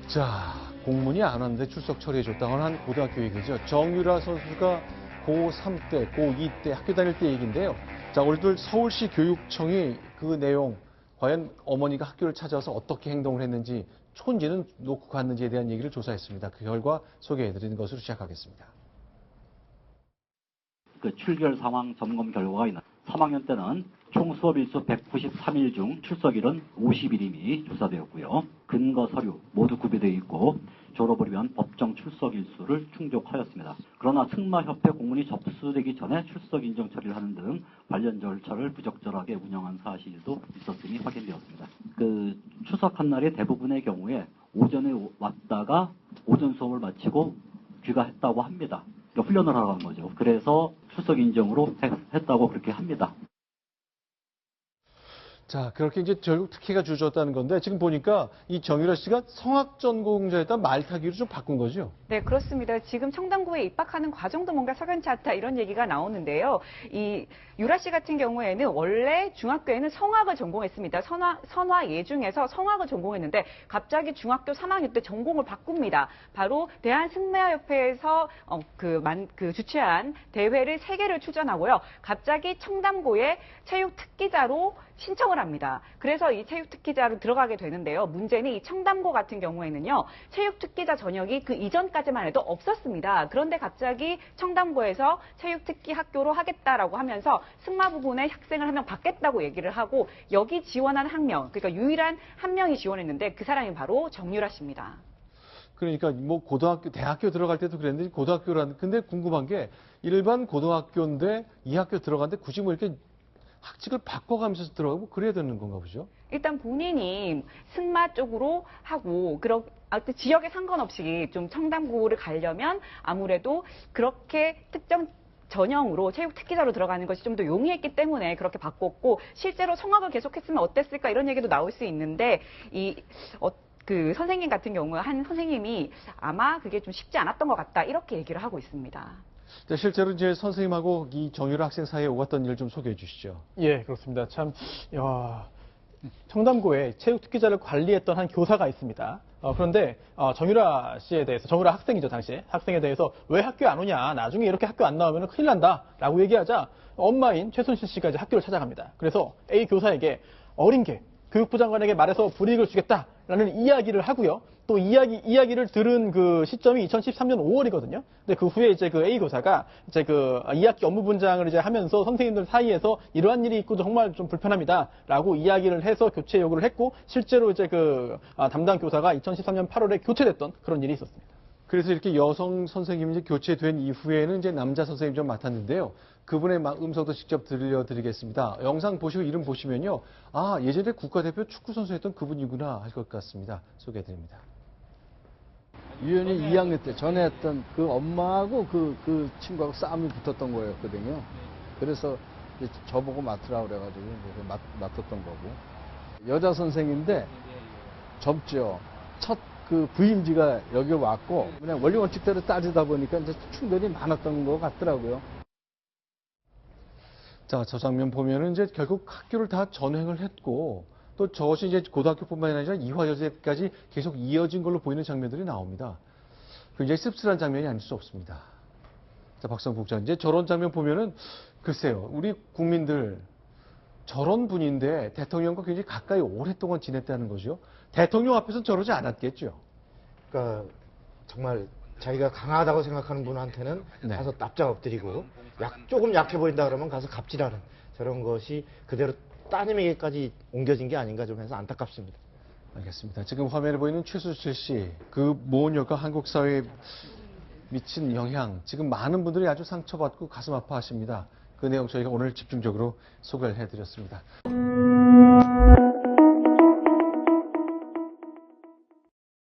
자, 공문이 안 왔는데 출석 처리해줬다는 한 고등학교 얘기죠. 정유라 선수가 고3 때, 고2 때 학교 다닐 때 얘기인데요. 자, 오늘들 서울시 교육청이 그 내용, 과연 어머니가 학교를 찾아와서 어떻게 행동을 했는지, 촌지는 놓고 갔는지에 대한 얘기를 조사했습니다. 그 결과 소개해드리는 것으로 시작하겠습니다. 그 출결 상황 점검 결과가 있는 3학년 때는 총 수업 일수 193일 중 출석일은 50일임이 조사되었고요. 근거 서류 모두 구비되어 있고 졸업을 위한 법정 출석 일수를 충족하였습니다. 그러나 승마협회 공문이 접수되기 전에 출석 인정 처리를 하는 등 관련 절차를 부적절하게 운영한 사실도 있었음이 확인되었습니다. 그 추석한 날의 대부분의 경우에 오전에 왔다가 오전 수업을 마치고 귀가했다고 합니다. 훈련을 하러 간 거죠. 그래서 출석 인정으로 했다고 그렇게 합니다. 자, 그렇게 이제 결국 특혜가 주어졌다는 건데, 지금 보니까 이 정유라 씨가 성악 전공자였다 말타기로 좀 바꾼 거죠? 네, 그렇습니다. 지금 청담고에 입학하는 과정도 뭔가 석연치 않다 이런 얘기가 나오는데요. 이 유라 씨 같은 경우에는 원래 중학교에는 성악을 전공했습니다. 선화 예중에서 성악을 전공했는데 갑자기 중학교 3학년 때 전공을 바꿉니다. 바로 대한승마협회에서 주최한 대회를 3개를 출전하고요. 갑자기 청담고에 체육 특기자로 신청을 합니다. 그래서 이 체육 특기자로 들어가게 되는데요. 문제는 이 청담고 같은 경우에는요. 체육 특기자 전역이 그 이전까지만 해도 없었습니다. 그런데 갑자기 청담고에서 체육 특기 학교로 하겠다라고 하면서 승마 부분에 학생을 한 명 받겠다고 얘기를 하고 여기 지원한 한 명, 그러니까 유일한 한 명이 지원했는데 그 사람이 바로 정유라 씨입니다. 그러니까 뭐 고등학교, 대학교 들어갈 때도 그랬는데 근데 궁금한 게 일반 고등학교인데 이 학교 들어갔는데 굳이 뭐 이렇게 학칙을 바꿔가면서 들어가고 그래야 되는 건가 보죠? 일단 본인이 승마 쪽으로 하고 지역에 상관없이 좀 청담고를 가려면 아무래도 그렇게 특정 전형으로 체육 특기자로 들어가는 것이 좀 더 용이했기 때문에 그렇게 바꿨고 실제로 성악을 계속했으면 어땠을까 이런 얘기도 나올 수 있는데 그 선생님 같은 경우 한 선생님이 아마 그게 좀 쉽지 않았던 것 같다 이렇게 얘기를 하고 있습니다. 자, 실제로 이제 선생님하고 이 정유라 학생 사이에 오갔던 일을 좀 소개해 주시죠. 예, 그렇습니다. 청담고에 체육 특기자를 관리했던 한 교사가 있습니다. 그런데 정유라 씨에 대해서, 정유라 학생이죠, 당시에. 학생에 대해서 왜 학교 안 오냐, 나중에 이렇게 학교 안 나오면 큰일 난다 라고 얘기하자 엄마인 최순실 씨가 이제 학교를 찾아갑니다. 그래서 A 교사에게 어린 개, 교육부 장관에게 말해서 불이익을 주겠다라는 이야기를 하고요. 또 이야기를 들은 그 시점이 2013년 5월이거든요. 근데 그 후에 이제 그 A 교사가 이제 그 2학기 업무 분장을 이제 하면서 선생님들 사이에서 이러한 일이 있고 정말 좀 불편합니다라고 이야기를 해서 교체 요구를 했고 실제로 이제 그 담당 교사가 2013년 8월에 교체됐던 그런 일이 있었습니다. 그래서 이렇게 여성 선생님이 이제 교체된 이후에는 이제 남자 선생님 좀 맡았는데요. 그분의 음성도 직접 들려드리겠습니다. 영상 보시고 이름 보시면요. 아, 예전에 국가대표 축구선수 했던 그분이구나 할 것 같습니다. 소개해드립니다. 유연이 2학년 때 전에 했던 그 엄마하고 그 친구하고 싸움이 붙었던 거였거든요. 그래서 저보고 맡으라고 그래가지고 맡았던 거고. 여자 선생인데 젊죠. 첫 그 부임지가 여기 왔고 그냥 원리 원칙대로 따지다 보니까 이제 충돌이 많았던 것 같더라고요. 자, 저 장면 보면은 이제 결국 학교를 다 전횡을 했고 또 저것이 이제 고등학교뿐만 아니라 이화여대까지 계속 이어진 걸로 보이는 장면들이 나옵니다. 굉장히 씁쓸한 장면이 아닐 수 없습니다. 자, 박성 국장, 이제 저런 장면 보면은 글쎄요, 우리 국민들 저런 분인데 대통령과 굉장히 가까이 오랫동안 지냈다는 거죠. 대통령 앞에서는 저러지 않았겠죠. 그러니까 정말 자기가 강하다고 생각하는 분한테는 네. 가서 납작 엎드리고 조금 약해 보인다 그러면 가서 갑질하는 저런 것이 그대로 따님에게까지 옮겨진 게 아닌가 좀 해서 안타깝습니다. 알겠습니다. 지금 화면에 보이는 최순실 씨, 그 모녀가 한국 사회에 미친 영향, 지금 많은 분들이 아주 상처받고 가슴 아파하십니다. 그 내용 저희가 오늘 집중적으로 소개를 해드렸습니다.